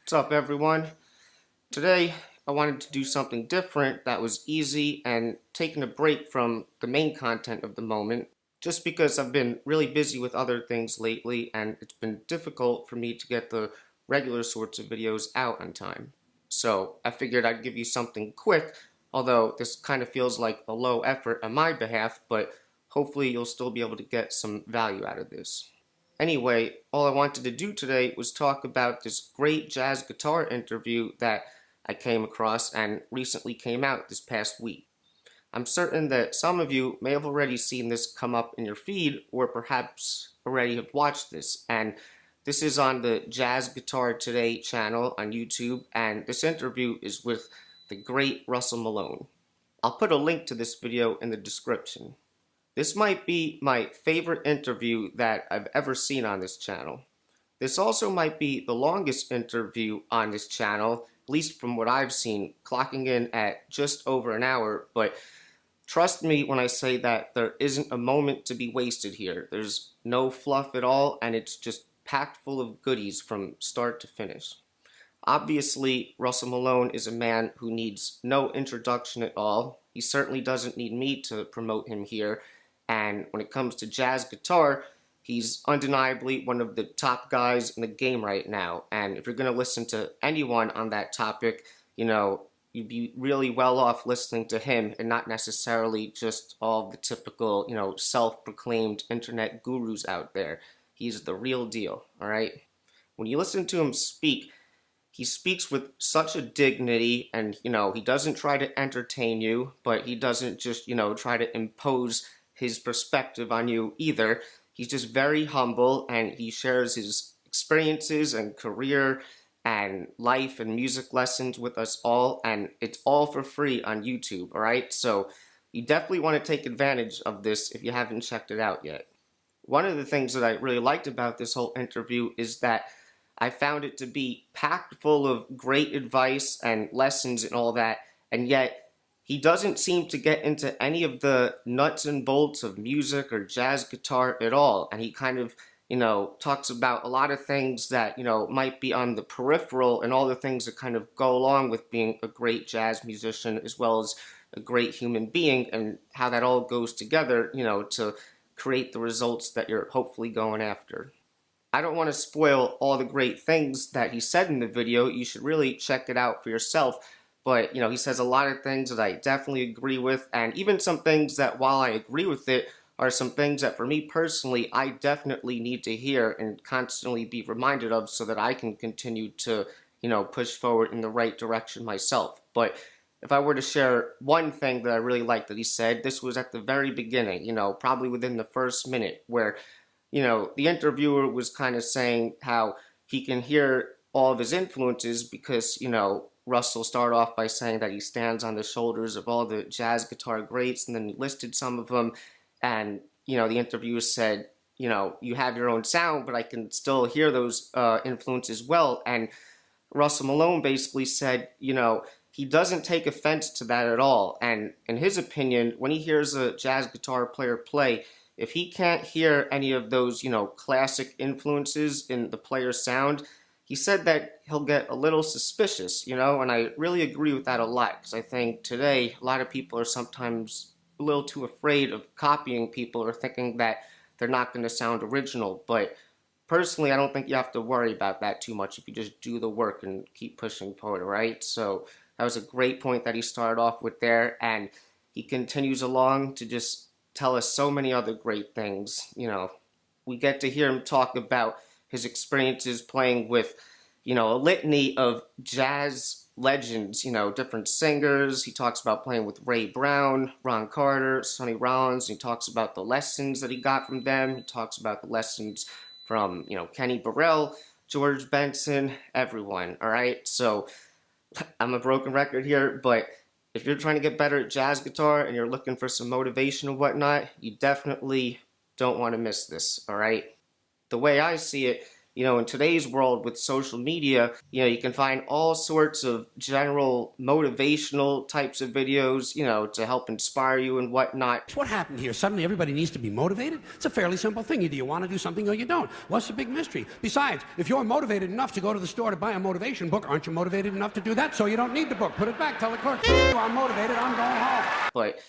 What's up, everyone? Today, I wanted to do something different that was easy and taking a break from the main content of the moment, just because I've been really busy with other things lately and it's been difficult for me to get the regular sorts of videos out on time. So I figured I'd give you something quick, although this kind of feels like a low effort on my behalf, but hopefully you'll still be able to get some value out of this. Anyway, all I wanted to do today was talk about this great jazz guitar interview that I came across and recently came out this past week. I'm certain that some of you may have already seen this come up in your feed or perhaps already have watched this, and this is on the Jazz Guitar Today channel on YouTube, and this interview is with the great Russell Malone. I'll put a link to this video in the description. This might be my favorite interview that I've ever seen on this channel. This also might be the longest interview on this channel, at least from what I've seen, clocking in at just over an hour, but trust me when I say that there isn't a moment to be wasted here. There's no fluff at all, and it's just packed full of goodies from start to finish. Obviously, Russell Malone is a man who needs no introduction at all. He certainly doesn't need me to promote him here. And when it comes to jazz guitar, he's undeniably one of the top guys in the game right now. And if you're going to listen to anyone on that topic, you'd be really well off listening to him and not necessarily just all the typical, self-proclaimed internet gurus out there. He's the real deal, all right? When you listen to him speak, he speaks with such a dignity, and, he doesn't try to entertain you, but he doesn't just, try to impose his perspective on you either. He's just very humble, and he shares his experiences and career and life and music lessons with us all, and it's all for free on YouTube, alright? So you definitely want to take advantage of this if you haven't checked it out yet. One of the things that I really liked about this whole interview is that I found it to be packed full of great advice and lessons and all that, and yet he doesn't seem to get into any of the nuts and bolts of music or jazz guitar at all. And he kind of, talks about a lot of things that, might be on the peripheral and all the things that kind of go along with being a great jazz musician as well as a great human being, and how that all goes together, to create the results that you're hopefully going after. I don't want to spoil all the great things that he said in the video. You should really check it out for yourself. But, he says a lot of things that I definitely agree with, and even some things that, while I agree with it, are some things that, for me personally, I definitely need to hear and constantly be reminded of so that I can continue to, push forward in the right direction myself. But if I were to share one thing that I really liked that he said, this was at the very beginning, probably within the first minute, where, the interviewer was kind of saying how he can hear all of his influences because, Russell started off by saying that he stands on the shoulders of all the jazz guitar greats, and then he listed some of them, and, the interviewer said, you have your own sound, but I can still hear those influences well, and Russell Malone basically said, he doesn't take offense to that at all, and in his opinion, when he hears a jazz guitar player play, if he can't hear any of those, classic influences in the player's sound, he said that he'll get a little suspicious, and I really agree with that a lot, because I think today a lot of people are sometimes a little too afraid of copying people or thinking that they're not going to sound original, but personally I don't think you have to worry about that too much if you just do the work and keep pushing forward, right? So that was a great point that he started off with there, and he continues along to just tell us so many other great things. We get to hear him talk about his experiences playing with, a litany of jazz legends, different singers. He talks about playing with Ray Brown, Ron Carter, Sonny Rollins. He talks about the lessons that he got from them. He talks about the lessons from, Kenny Burrell, George Benson, everyone, all right? So I'm a broken record here, but if you're trying to get better at jazz guitar and you're looking for some motivation and whatnot, you definitely don't want to miss this, all right? The way I see it, in today's world with social media, you can find all sorts of general motivational types of videos, to help inspire you and whatnot. What happened here? Suddenly everybody needs to be motivated? It's a fairly simple thing. Either you want to do something or you don't. What's the big mystery? Besides, if you're motivated enough to go to the store to buy a motivation book, aren't you motivated enough to do that? So you don't need the book. Put it back. Tell the clerk, I'm motivated. I'm going home. But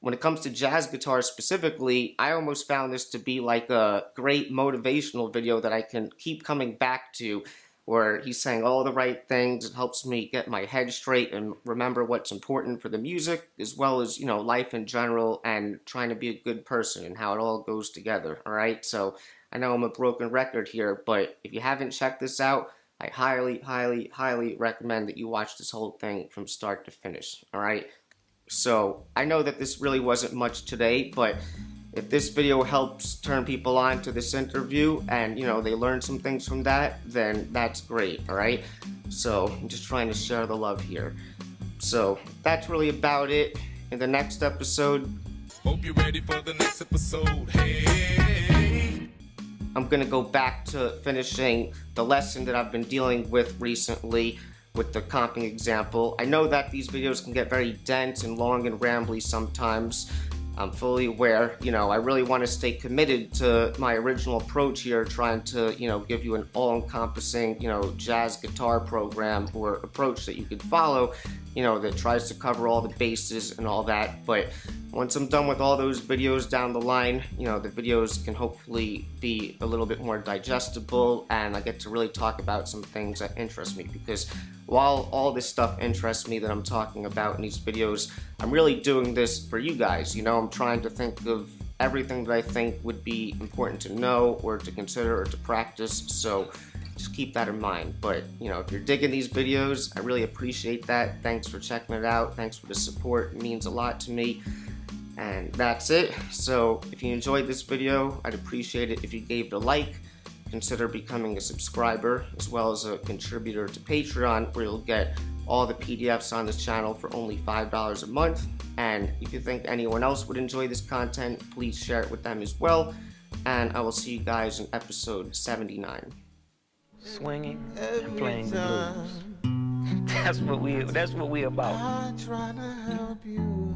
when it comes to jazz guitar specifically, I almost found this to be like a great motivational video that I can keep coming back to, where he's saying all the right things. It helps me get my head straight and remember what's important for the music, as well as, life in general and trying to be a good person and how it all goes together, all right? So I know I'm a broken record here, but if you haven't checked this out, I highly, highly, highly recommend that you watch this whole thing from start to finish, all right? So, I know that this really wasn't much today, but if this video helps turn people on to this interview and, they learn some things from that, then that's great, alright? So, I'm just trying to share the love here. So, that's really about it. In the next episode, hope you're ready for the next episode. Hey, I'm gonna go back to finishing the lesson that I've been dealing with recently, with the comping example. I know that these videos can get very dense and long and rambly sometimes. I'm fully aware, I really want to stay committed to my original approach here, trying to, give you an all-encompassing, jazz guitar program or approach that you could follow, that tries to cover all the bases and all that. But once I'm done with all those videos down the line, the videos can hopefully be a little bit more digestible, and I get to really talk about some things that interest me, because while all this stuff interests me that I'm talking about in these videos, I'm really doing this for you guys. I'm trying to think of everything that I think would be important to know or to consider or to practice, so just keep that in mind. But, if you're digging these videos, I really appreciate that. Thanks for checking it out. Thanks for the support. It means a lot to me. And that's it. So, if you enjoyed this video, I'd appreciate it if you gave it a like. Consider becoming a subscriber, as well as a contributor to Patreon, where you'll get all the PDFs on this channel for only $5 a month. And if you think anyone else would enjoy this content, please share it with them as well. And I will see you guys in episode 79. Swinging and playing the blues. That's what we about. I try to help you.